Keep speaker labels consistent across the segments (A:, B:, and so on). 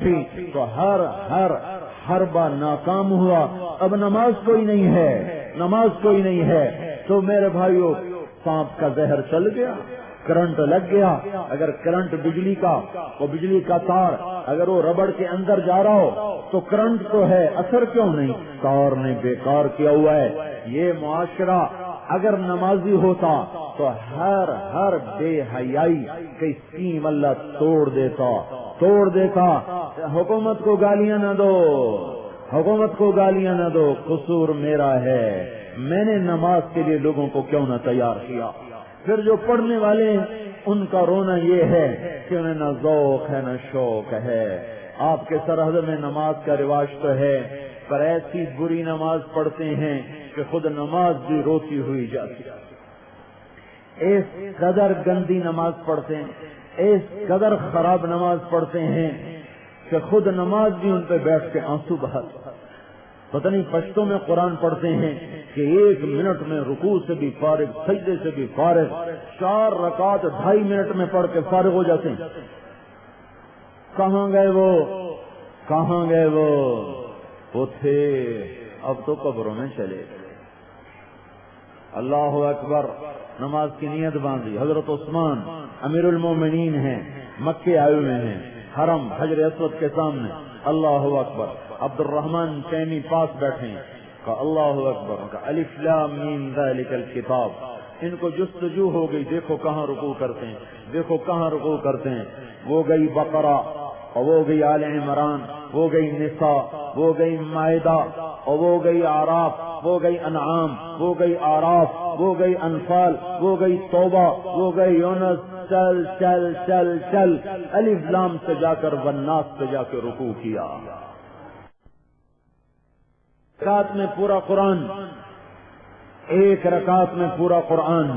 A: تھی تو ہر بار ناکام ہوا. اب نماز کوئی نہیں ہے، نماز کوئی نہیں ہے. تو میرے بھائیو سانپ کا زہر چل گیا، کرنٹ لگ گیا. اگر کرنٹ بجلی کا، وہ بجلی کا تار اگر وہ ربڑ کے اندر جا رہا ہو تو کرنٹ تو ہے، اثر کیوں نہیں؟ تار نے بیکار کیا ہوا ہے. یہ معاشرہ اگر نمازی ہوتا تو ہر بے حیائی کی اسکیم اللہ توڑ دیتا. حکومت کو گالیاں نہ دو، حکومت کو گالیاں نہ دو، قصور میرا ہے. میں نے نماز کے لیے لوگوں کو کیوں نہ تیار کیا؟ پھر جو پڑھنے والے ہیں ان کا رونا یہ ہے کہ انہیں نہ ذوق ہے نہ شوق ہے. آپ کے سرحد میں نماز کا رواج تو ہے، پر ایسی بری نماز پڑھتے ہیں کہ خود نماز بھی روتی ہوئی جاتی ہے. اس قدر گندی نماز پڑھتے ہیں، اس قدر خراب نماز پڑھتے ہیں کہ خود نماز بھی ان پہ بیٹھ کے آنسو بہاتے. پتہ نہیں پشتوں میں قرآن پڑھتے ہیں کہ 1 منٹ میں رکوع سے بھی فارغ، سجدے سے بھی فارغ، 4 رکعت 2.5 منٹ میں پڑھ کے فارغ ہو جاتے ہیں. کہاں گئے وہ تھے، اب تو قبروں میں چلے گئے. اللہ اکبر. نماز کی نیت باندھی. حضرت عثمان امیر المومنین ہیں، مکے آئے ہوئے ہیں، حرم حجر اسود کے سامنے. اللہ اکبر. عبد الرحمن تیمی پاس بیٹھے ہیں، کہا اللہ اکبر، کہا الف لام میم ذالک الکتاب. ان کو جستجو ہو گئی، دیکھو کہاں رکوع کرتے ہیں، دیکھو کہاں رکوع کرتے ہیں. وہ گئی بقرہ، اور وہ گئی آل عمران، وہ گئی نساء، وہ گئی مائدہ، اور وہ گئی اعراف، وہ گئی انعام، وہ گئی آراف، وہ گئی انفال، وہ گئی توبہ، وہ گئی یونس. چل چل چل چل الف لام سے جا کر والناس سے جا کے رکوع کیا. رکعت میں پورا قرآن، 1 رکعت میں پورا قرآن.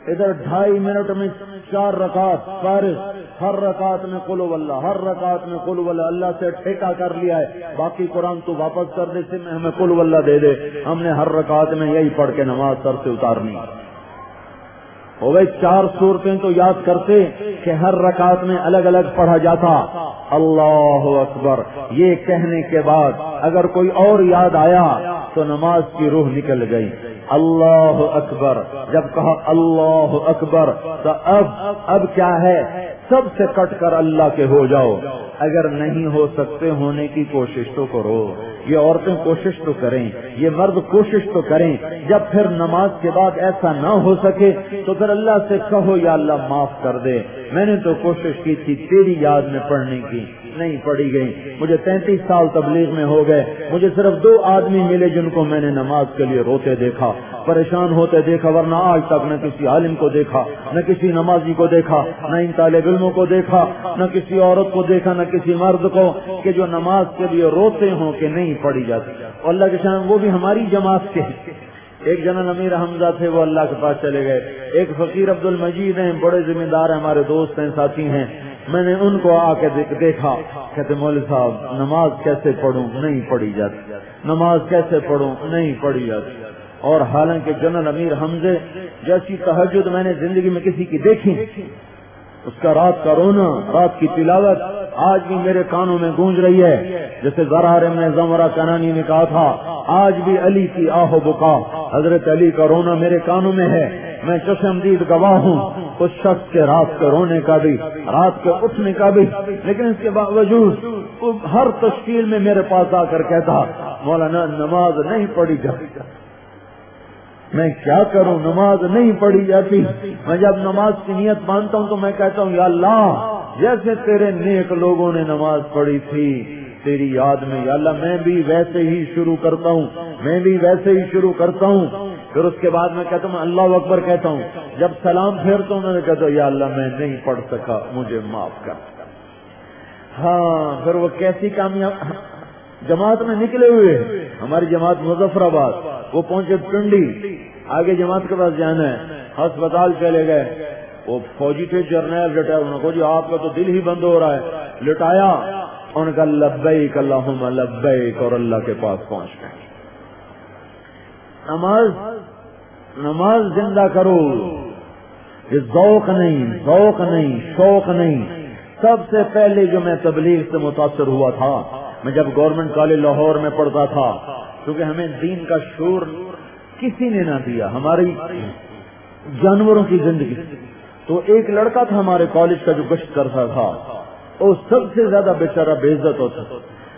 A: ادھر 2.5 منٹ میں 4 رکعت فارغ. ہر رکعت میں قل واللہ، ہر رکعت میں قل واللہ. اللہ سے ٹھیکہ کر لیا ہے، باقی قرآن تو واپس کر دے، سے میں ہمیں قل واللہ دے دے. ہم نے ہر رکعت میں یہی پڑھ کے نماز سر سے اتارنی. وہ 4 سورتیں تو یاد کرتے کہ ہر رکعت میں الگ الگ پڑھا جاتا. اللہ اکبر. یہ کہنے کے بعد اگر کوئی اور یاد آیا تو نماز کی روح نکل گئی. اللہ اکبر. جب کہا اللہ اکبر تو اب کیا ہے؟ سب سے کٹ کر اللہ کے ہو جاؤ. اگر نہیں ہو سکتے ہونے کی کوشش تو کرو. یہ عورتیں کوشش تو کریں، یہ مرد کوشش تو کریں. جب پھر نماز کے بعد ایسا نہ ہو سکے تو پھر اللہ سے کہو یا اللہ معاف کر دے، میں نے تو کوشش کی تھی تیری یاد میں پڑھنے کی، نہیں پڑھی گئی. مجھے 33 سال تبلیغ میں ہو گئے، مجھے صرف 2 آدمی ملے جن کو میں نے نماز کے لیے روتے دیکھا، پریشان ہوتے دیکھا. ورنہ آج تک نہ کسی عالم کو دیکھا، نہ کسی نمازی کو دیکھا، نہ ان طالب علموں کو دیکھا، نہ کسی عورت کو دیکھا، نہ کسی مرد کو کہ جو نماز کے لیے روتے ہوں کہ نہیں پڑھی جاتی. اور اللہ کے شان وہ بھی ہماری جماعت کے. ایک جنرل امیر حمزہ تھے، وہ اللہ کے پاس چلے گئے. ایک فقیر عبد المجید ہیں، بڑے ذمہ دار ہیں، ہمارے دوست ہیں، ساتھی ہیں. میں نے ان کو آ کے دیکھا، کہتے مولوی صاحب نماز کیسے پڑھوں؟ نہیں پڑھی جاتی. نماز کیسے پڑھوں؟ نہیں پڑھی جاتی. اور حالانکہ جنرل امیر حمزے جیسی تہجد میں نے زندگی میں کسی کی دیکھی. اس کا رات کا رونا، رات کی تلاوت آج بھی میرے کانوں میں گونج رہی ہے. جیسے زرار ابن زمرہ کنانی نے کہا تھا، آج بھی علی کی آہ و بکا، حضرت علی کا رونا میرے کانوں میں ہے. میں چشمدید گواہ ہوں اس شخص کے رات کے رونے کا بھی، رات کے اٹھنے کا بھی. لیکن اس کے باوجود ہر تشکیل میں میرے پاس آ کر کہتا، مولانا نماز نہیں پڑھی جاتی. میں کیا کروں؟ نماز نہیں پڑھی جاتی. میں جب نماز کی نیت باندھتا ہوں تو میں کہتا ہوں یا اللہ، جیسے تیرے نیک لوگوں نے نماز پڑھی تھی تیری یاد میں، یا اللہ میں بھی ویسے ہی شروع کرتا ہوں، میں بھی ویسے ہی شروع کرتا ہوں. پھر اس کے بعد میں کہتا ہوں اللہ اکبر کہتا ہوں. جب سلام پھیرتا ہوں میں کہتا ہوں یا اللہ میں نہیں پڑھ سکا، مجھے معاف کر. ہاں پھر وہ کیسی کامیاب جماعت میں نکلے ہوئے. ہماری جماعت مظفر آباد، وہ پہنچے پنڈی، آگے جماعت کے پاس جانا ہے. ہسپتال چلے گئے، وہ فوجی تھے جرنیل ریٹائر، انہوں نے کہا جی آپ کا تو دل ہی بند ہو رہا ہے. لٹایا، ان کا لبیک اللہم لبیک، اور اللہ کے پاس پہنچ گئے. نماز زندہ کرو. یہ ذوق نہیں، شوق نہیں. سب سے پہلے جو میں تبلیغ سے متاثر ہوا تھا، میں جب گورنمنٹ کالج لاہور میں پڑھتا تھا، کیونکہ ہمیں دین کا شعور کسی نے نہ دیا، ہماری جانوروں کی زندگی. تو ایک لڑکا تھا ہمارے کالج کا جو گشت کرتا تھا، اور سب سے زیادہ بیچارہ بے عزت ہوتا تھا.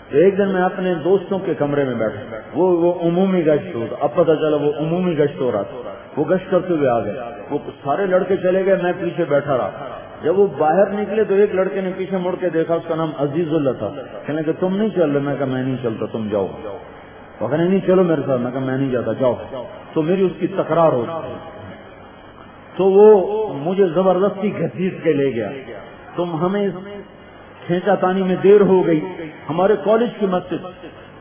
A: تو ایک دن میں اپنے دوستوں کے کمرے میں بیٹھا، وہ عمومی گشت ہوتا، اب پتہ چلا وہ عمومی گشت ہو رہا تھا. وہ گشت کرتے ہوئے آ گئے، وہ سارے لڑکے چلے گئے، میں پیچھے بیٹھا رہا. جب وہ باہر نکلے تو ایک لڑکے نے پیچھے مڑ کے دیکھا، اس کا نام عزیز اللہ تھا. کہنے کہ تم نہیں چل رہے؟ میں کہا میں نہیں چلتا، تم جاؤ. وہ کہنے نہیں چلو میرے ساتھ. میں کہا میں نہیں جاتا، جاؤ. تو میری اس کی تکرار ہو، تو وہ مجھے زبردستی گھسیٹ کے لے گیا. تم ہمیں کھینچا تانی میں دیر ہو گئی. ہمارے کالج کی مسجد،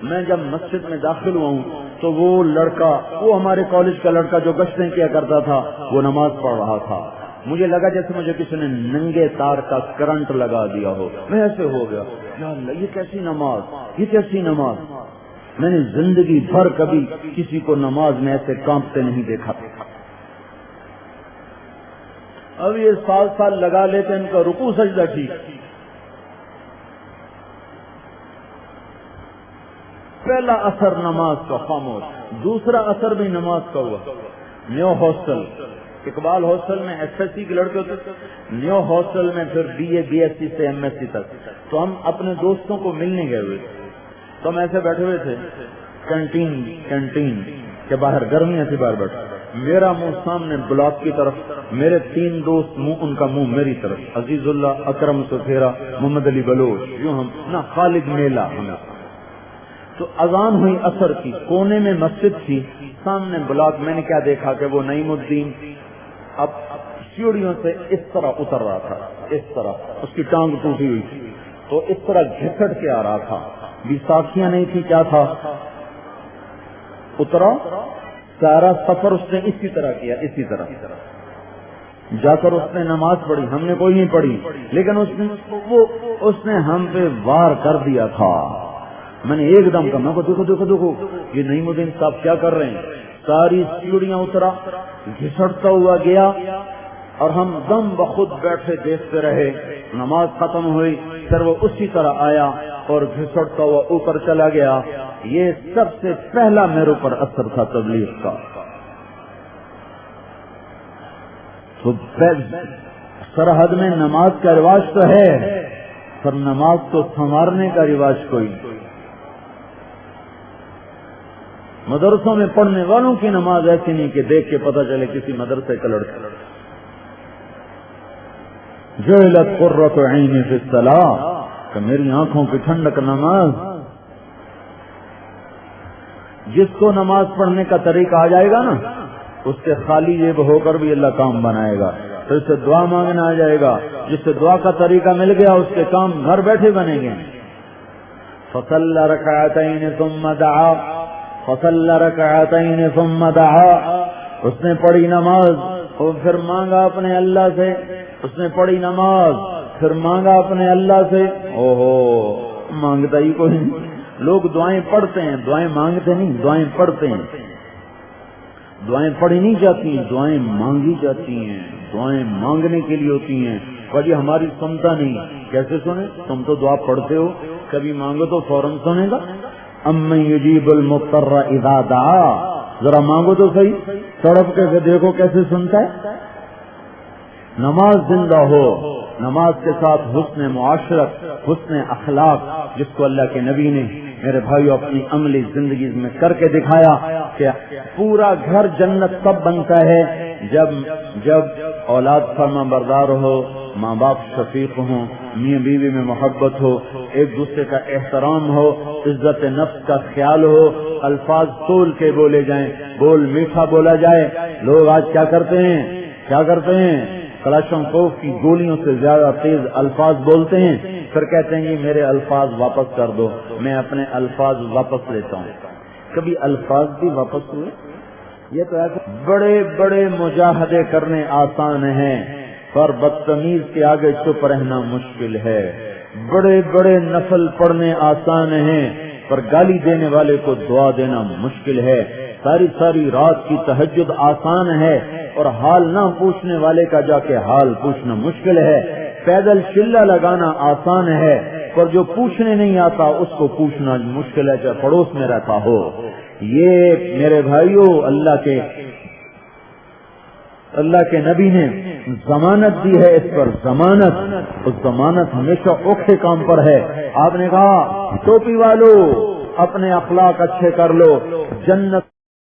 A: میں جب مسجد میں داخل ہوا ہوں تو وہ لڑکا، وہ ہمارے کالج کا لڑکا جو گشتیں کیا کرتا تھا، وہ نماز پڑھ رہا تھا. مجھے لگا جیسے مجھے کسی نے ننگے تار کا کرنٹ لگا دیا ہو. میں ایسے ہو گیا، یا اللہ یہ کیسی نماز، یہ کیسی نماز. میں نے زندگی بھر کبھی کسی کو نماز میں ایسے کانپتے نہیں دیکھا. اب یہ سال لگا لیتے ان کا رکوع سجدہ ٹھیک. پہلا اثر نماز کا خاموش. دوسرا اثر بھی نماز کا ہوا. نیو ہاسٹل، اقبال ہاسٹل میں ایس ایس سی کے لڑکے ہوتے، نیو ہاسٹل میں پھر B A B S C سے ایم ایس سی تک. تو ہم اپنے دوستوں کو ملنے گئے ہوئے، تو ہم ایسے بیٹھے ہوئے تھے کینٹین کے باہر، گرمیاں سے باہر بیٹھے. میرا منہ سامنے بلاک کی طرف، میرے 3 دوست منہ ان کا منہ میری طرف، عزیز اللہ، اکرم سفیرہ، محمد علی بلوچ، یوں ہم نہ خالد میلا. ہمیں تو اذان ہوئی عصر کی، کونے میں مسجد تھی، سامنے بلاک. میں نے کیا دیکھا کہ وہ نعیم الدین اب سیڑھیوں سے اس طرح اتر رہا تھا، اس طرح اس کی ٹانگ ٹوٹی ہوئی تھی، تو اس طرح گھسٹ کے آ رہا تھا. بیساکھیاں نہیں تھی، کیا تھا، اترا. سارا سفر اس نے اسی طرح کیا، اسی طرح جا کر اس نے نماز پڑھی. ہم نے کوئی نہیں پڑھی، لیکن اس نے ہم پہ وار کر دیا تھا. میں نے ایک دم کہا، میں کو دیکھو دیکھو دیکھو یہ نعیم الدین صاحب کیا کر رہے ہیں. ساری سیڑھیاں اترا، گھسٹتا ہوا گیا، اور ہم دم بخود بیٹھے دیکھتے رہے. نماز ختم ہوئی، پھر وہ اسی طرح آیا اور گھسٹتا ہوا اوپر چلا گیا. یہ سب سے پہلا میرے اوپر اثر تھا تبلیغ کا. تو سرحد میں نماز کا رواج تو ہے، پر نماز کو سنوارنے کا رواج کوئی نہیں. مدرسوں میں پڑھنے والوں کی نماز ایسی نہیں کہ دیکھ کے پتہ چلے کسی مدرسے کا لڑکا. جعلت قرۃ عینی فی الصلاۃ، کہ میری آنکھوں کی ٹھنڈک نماز. جس کو نماز پڑھنے کا طریقہ آ جائے گا نا، اس سے خالی جیب ہو کر بھی اللہ کام بنائے گا. تو اس سے دعا مانگنا آ جائے گا. جس سے دعا کا طریقہ مل گیا، اس کے کام گھر بیٹھے بنیں گے. فصلی رکعتین ثم دعا، فصلی رکعتین ثم دعا. اس نے پڑھی نماز اور پھر مانگا اپنے اللہ سے. اس نے پڑھی نماز پھر مانگا اپنے اللہ سے. اوہو، مانگتا ہی کوئی نہیں. لوگ دعائیں پڑھتے ہیں، دعائیں مانگتے نہیں، دعائیں پڑھتے ہیں. دعائیں پڑھی نہیں جاتی ہیں، دعائیں مانگی جاتی ہیں. دعائیں مانگنے کے لیے ہوتی ہیں. جی ہماری سنتا نہیں، کیسے سنے؟ تم تو دعا پڑھتے ہو، کبھی مانگو تو فوراً سنے گا. امن یجیب المضطر اذا دعا، ذرا مانگو تو صحیح، تڑپ کے دیکھو کیسے سنتا ہے. نماز زندہ ہو، نماز کے ساتھ حسن معاشرت، حسن اخلاق، جس کو اللہ کے نبی نے میرے بھائیو اپنی عملی زندگی میں کر کے دکھایا کہ پورا گھر جنت تب بنتا ہے جب اولاد فرما بردار ہو، ماں باپ شفیق ہوں، میاں بیوی میں محبت ہو، ایک دوسرے کا احترام ہو، عزت نفس کا خیال ہو، الفاظ تول کے بولے جائیں، بول میٹھا بولا جائے. لوگ آج کیا کرتے ہیں کلاشنکوف کی گولیوں سے زیادہ تیز الفاظ بولتے ہیں، پھر کہتے ہیں میرے الفاظ واپس کر دو، میں اپنے الفاظ واپس لیتا ہوں. کبھی الفاظ بھی واپس ہوئے؟ یہ تو ایسے بڑے بڑے مجاہدے کرنے آسان ہیں، پر بدتمیز کے آگے چپ رہنا مشکل ہے. بڑے بڑے نفل پڑھنے آسان ہیں، پر گالی دینے والے کو دعا دینا مشکل ہے. ساری رات کی تہجد آسان ہے، اور حال نہ پوچھنے والے کا جا کے حال پوچھنا مشکل ہے. پیدل چلا لگانا آسان ہے، پر جو پوچھنے نہیں آتا اس کو پوچھنا مشکل ہے، چاہے پڑوس میں رہتا ہو۔ یہ میرے بھائیوں اللہ کے نبی نے ضمانت دی ہے اس پر، ضمانت، اس ضمانت ہمیشہ اوکھے کام پر ہے۔ آپ نے کہا ٹوپی والو اپنے اخلاق اچھے کر لو، جنت